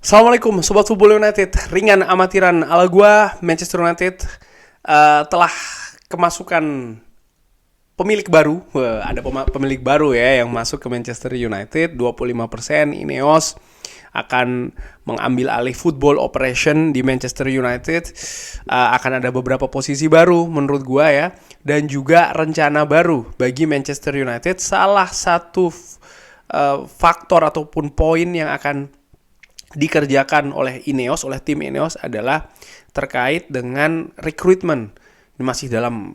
Assalamualaikum Sobat Football United. Ringan amatiran ala gua, Manchester United telah kemasukan pemilik baru. Ada pemilik baru ya yang masuk ke Manchester United. 25% Ineos akan mengambil alih football operation di Manchester United. Akan ada beberapa posisi baru menurut gua ya, dan juga rencana baru bagi Manchester United. Salah satu faktor ataupun poin yang akan dikerjakan oleh Ineos, oleh tim Ineos adalah terkait dengan recruitment. Ini masih dalam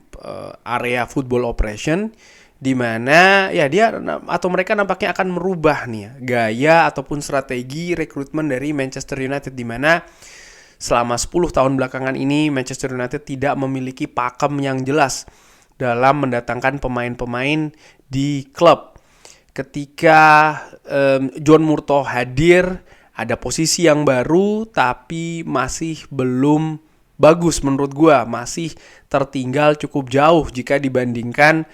area football operation, di mana ya dia atau mereka nampaknya akan merubah nih ya, gaya ataupun strategi rekrutmen dari Manchester United, di mana selama 10 tahun belakangan ini Manchester United tidak memiliki pakem yang jelas dalam mendatangkan pemain-pemain di klub. Ketika John Murtough hadir, ada posisi yang baru tapi masih belum bagus menurut gua, masih tertinggal cukup jauh jika dibandingkan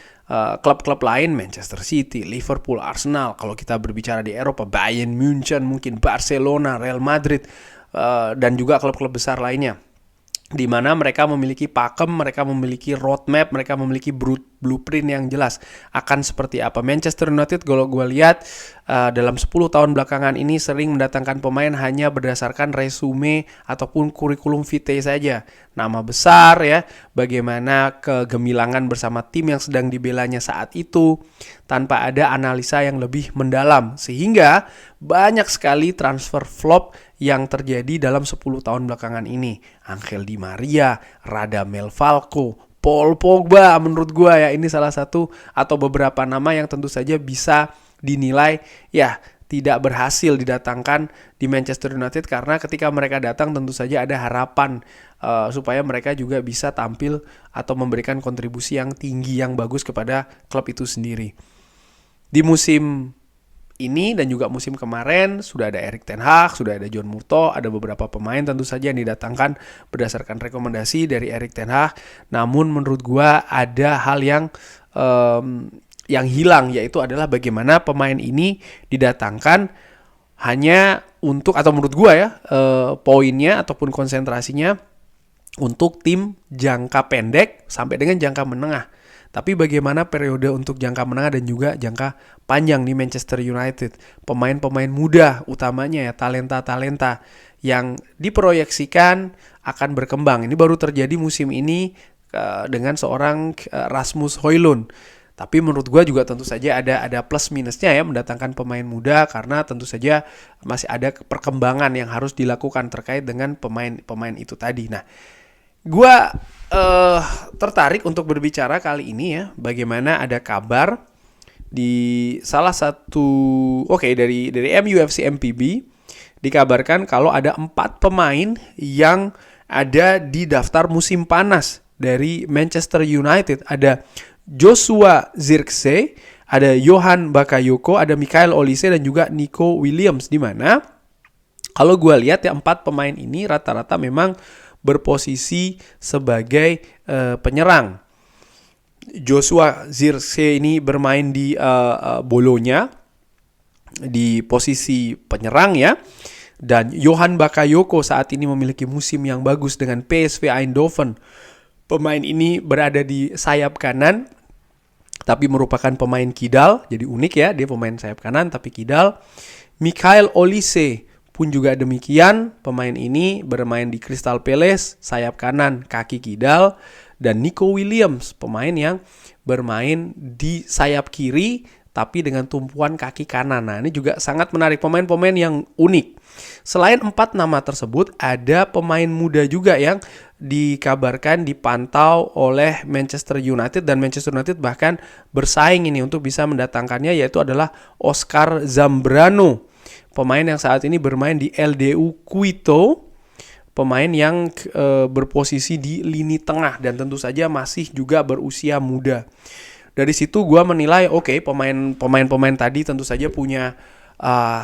klub-klub lain, Manchester City, Liverpool, Arsenal. Kalau kita berbicara di Eropa, Bayern Munchen, mungkin Barcelona, Real Madrid, dan juga klub-klub besar lainnya, di mana mereka memiliki pakem, mereka memiliki roadmap, mereka memiliki blueprint yang jelas akan seperti apa. Manchester United kalau gue lihat dalam 10 tahun belakangan ini sering mendatangkan pemain hanya berdasarkan resume ataupun kurikulum vitae saja. Nama besar ya, bagaimana kegemilangan bersama tim yang sedang dibelanya saat itu, tanpa ada analisa yang lebih mendalam. Sehingga banyak sekali transfer flop yang terjadi dalam 10 tahun belakangan ini. Angel Di Maria, Radamel Falcao, Paul Pogba, menurut gue ya ini salah satu atau beberapa nama yang tentu saja bisa dinilai ya tidak berhasil didatangkan di Manchester United, karena ketika mereka datang tentu saja ada harapan supaya mereka juga bisa tampil atau memberikan kontribusi yang tinggi, yang bagus kepada klub itu sendiri. Di musim ini dan juga musim kemarin sudah ada Erik ten Hag, sudah ada John Murtough, ada beberapa pemain tentu saja yang didatangkan berdasarkan rekomendasi dari Erik ten Hag. Namun menurut gua ada hal yang hilang, yaitu adalah bagaimana pemain ini didatangkan hanya untuk, atau menurut gua ya, poinnya ataupun konsentrasinya untuk tim jangka pendek sampai dengan jangka menengah. Tapi bagaimana periode untuk jangka menengah dan juga jangka panjang di Manchester United. Pemain-pemain muda utamanya ya, talenta-talenta yang diproyeksikan akan berkembang. Ini baru terjadi musim ini dengan seorang Rasmus Højlund. Tapi menurut gue juga tentu saja ada plus minusnya ya mendatangkan pemain muda, karena tentu saja masih ada perkembangan yang harus dilakukan terkait dengan pemain-pemain itu tadi. Nah, gue tertarik untuk berbicara kali ini ya, bagaimana ada kabar di salah satu dari MUFC MPB dikabarkan kalau ada 4 pemain yang ada di daftar musim panas dari Manchester United. Ada Joshua Zirkzee, ada Johan Bakayoko, ada Mikael Olise dan juga Nico Williams, di mana kalau gue lihat ya 4 pemain ini rata-rata memang berposisi sebagai penyerang. Joshua Zirkzee ini bermain di Bologna di posisi penyerang ya. Dan Johan Bakayoko saat ini memiliki musim yang bagus dengan PSV Eindhoven. Pemain ini berada di sayap kanan tapi merupakan pemain kidal. Jadi unik ya, dia pemain sayap kanan tapi kidal. Mikael Olise pun juga demikian, pemain ini bermain di Crystal Palace, sayap kanan, kaki kidal. Dan Nico Williams, pemain yang bermain di sayap kiri tapi dengan tumpuan kaki kanan. Nah, ini juga sangat menarik, pemain-pemain yang unik. Selain 4 nama tersebut, ada pemain muda juga yang dikabarkan dipantau oleh Manchester United, dan Manchester United bahkan bersaing ini untuk bisa mendatangkannya, yaitu adalah Oscar Zambrano. Pemain yang saat ini bermain di LDU Quito, pemain yang berposisi di lini tengah dan tentu saja masih juga berusia muda. Dari situ gue menilai pemain-pemain tadi tentu saja punya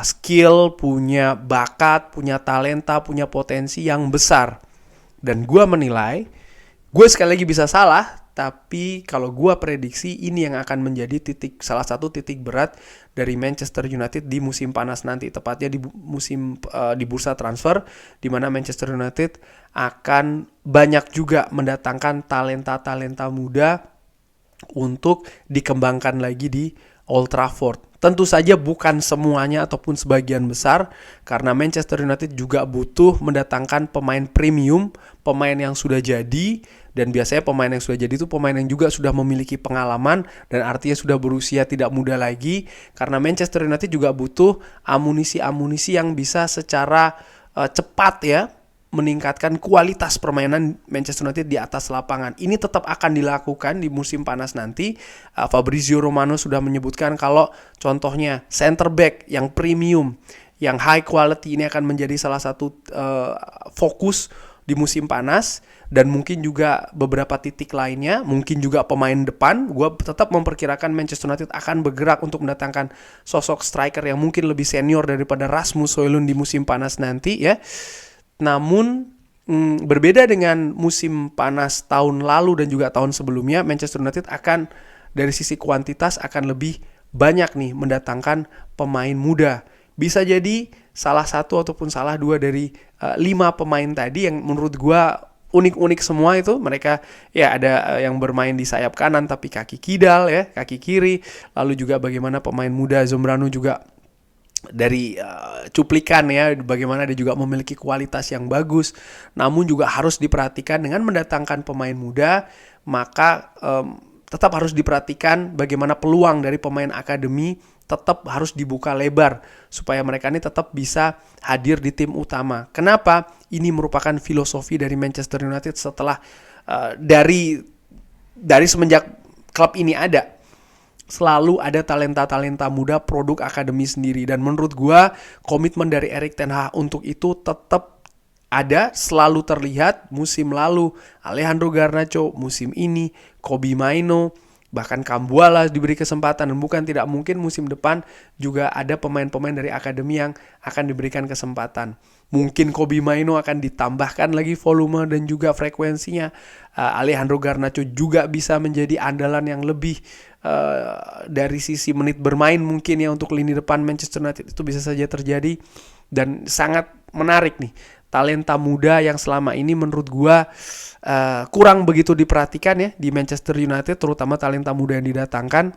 skill, punya bakat, punya talenta, punya potensi yang besar. Dan gue menilai, gue sekali lagi bisa salah, tapi kalau gua prediksi ini yang akan menjadi salah satu titik berat dari Manchester United di musim panas nanti, tepatnya di bursa transfer, di mana Manchester United akan banyak juga mendatangkan talenta-talenta muda untuk dikembangkan lagi di Old Trafford. Tentu saja bukan semuanya ataupun sebagian besar, karena Manchester United juga butuh mendatangkan pemain premium, pemain yang sudah jadi, dan biasanya pemain yang sudah jadi itu pemain yang juga sudah memiliki pengalaman dan artinya sudah berusia tidak muda lagi, karena Manchester United juga butuh amunisi-amunisi yang bisa secara cepat ya meningkatkan kualitas permainan Manchester United di atas lapangan. Ini tetap akan dilakukan di musim panas nanti. Fabrizio Romano sudah menyebutkan kalau contohnya center back yang premium, yang high quality ini akan menjadi salah satu fokus di musim panas, dan mungkin juga beberapa titik lainnya, mungkin juga pemain depan. Gue tetap memperkirakan Manchester United akan bergerak untuk mendatangkan sosok striker yang mungkin lebih senior daripada Rasmus Højlund di musim panas nanti ya. Namun berbeda dengan musim panas tahun lalu dan juga tahun sebelumnya, Manchester United akan dari sisi kuantitas akan lebih banyak nih mendatangkan pemain muda. Bisa jadi salah satu ataupun salah dua dari 5 pemain tadi yang menurut gua unik-unik semua itu. Mereka ya ada yang bermain di sayap kanan tapi kaki kidal ya, kaki kiri. Lalu juga bagaimana pemain muda Zombrano juga dari cuplikan ya, bagaimana dia juga memiliki kualitas yang bagus. Namun juga harus diperhatikan dengan mendatangkan pemain muda, maka tetap harus diperhatikan bagaimana peluang dari pemain akademi tetap harus dibuka lebar supaya mereka ini tetap bisa hadir di tim utama. Kenapa? Ini merupakan filosofi dari Manchester United setelah dari semenjak klub ini ada. Selalu ada talenta-talenta muda produk akademi sendiri. Dan menurut gua komitmen dari Erik ten Hag untuk itu tetap ada, selalu terlihat. Musim lalu Alejandro Garnacho, musim ini Kobbie Mainoo, bahkan Kambuala diberi kesempatan. Dan bukan tidak mungkin musim depan juga ada pemain-pemain dari akademi yang akan diberikan kesempatan. Mungkin Kobbie Mainoo akan ditambahkan lagi volume dan juga frekuensinya. Alejandro Garnacho juga bisa menjadi andalan yang lebih dari sisi menit bermain mungkin ya untuk lini depan Manchester United. Itu bisa saja terjadi dan sangat menarik nih. Talenta muda yang selama ini menurut gua kurang begitu diperhatikan ya di Manchester United, terutama talenta muda yang didatangkan.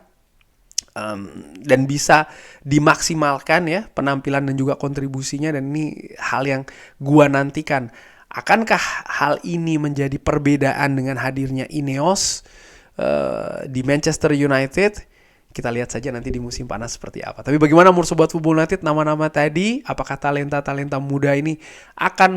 Dan bisa dimaksimalkan ya penampilan dan juga kontribusinya, dan ini hal yang gua nantikan. Akankah hal ini menjadi perbedaan dengan hadirnya Ineos di Manchester United? Kita lihat saja nanti di musim panas seperti apa. Tapi bagaimana menurut Sobat Football United nama-nama tadi? Apakah talenta-talenta muda ini akan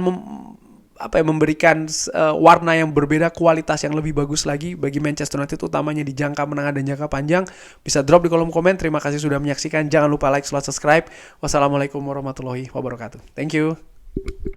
memberikan warna yang berbeda, kualitas yang lebih bagus lagi bagi Manchester United, utamanya di jangka menengah dan jangka panjang? Bisa drop di kolom komen. Terima kasih sudah menyaksikan. Jangan lupa like, subscribe. Wassalamualaikum warahmatullahi wabarakatuh. Thank you.